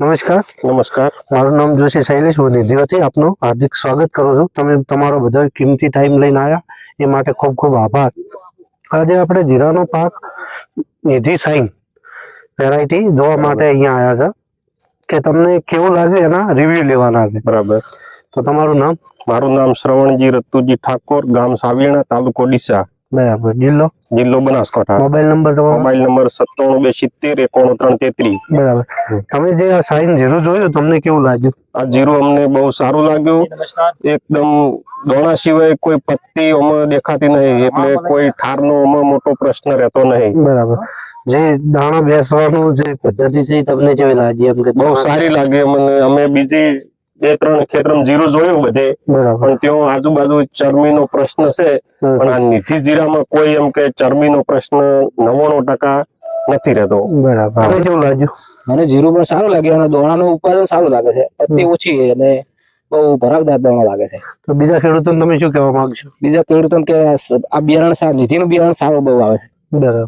નમસ્કાર. નમસ્કાર. મારું નામ જોશી શૈલેષ, હું નિધિવતી આપનું હાર્દિક સ્વાગત કરું છું. તમે તમારો બધો કિંમતી ટાઈમ લઈને આવ્યા એ માટે ખૂબ ખૂબ આભાર. આજે આપણે જીરાનો પાક નિધિ સાઈન વેરાયટી જોવા માટે અહીંયા આવ્યા છે કે તમને કેવું લાગ્યું એના રિવ્યુ લેવાના છે. બરાબર. તો તમારું નામ? મારું નામ શ્રવણજી રતુજી ઠાકોર, ગામ સાવિયાણા, તાલુકો ડીસા, બરાબર. જિલ્લો બનાસકાંઠા. મોબાઈલ નંબર તમારો? Mobile number 9727719333. બરાબર. તમે જે આ સાઈન જીરું જોયું તમને કેવું લાગ્યું? આ જીરું અમને બહુ સારું લાગ્યું. એકદમ દોણા સિવાય કોઈ પત્તી અમે દેખાતી નહીં, એટલે કોઈ ઠારનો અમે મોટો પ્રશ્ન રહેતો નહીં. બરાબર. જે દાણા બેસવાનું જે પદ્ધતિ છે એ તમને કેવી લાગી? એમ કે બહુ સારી લાગે મને. અમે બીજી 2-3 ખેતરમાં જીરું જોયું બધે, પણ ત્યાં આજુબાજુ ચરમીનો પ્રશ્ન છે, પણ આ નિધિ જીરામાં કોઈ એમ કે ચરમીનો પ્રશ્ન 99% નથી રહેતો. બરાબર. તમને કેવું લાગ્યું? મને જીરું પણ સારું લાગ્યું અને દોણાનું ઉત્પાદન સારું લાગે છે. પત્તી ઓછી છે અને બહુ ભરાવદાર દોણો લાગે છે. તો બીજા ખેડૂતોને તમે શું કહેવા માંગશો? બીજા ખેડૂતોને કે આ બિયારણ નિધિનું બિયારણ સારું બહુ આવે છે. બરાબર.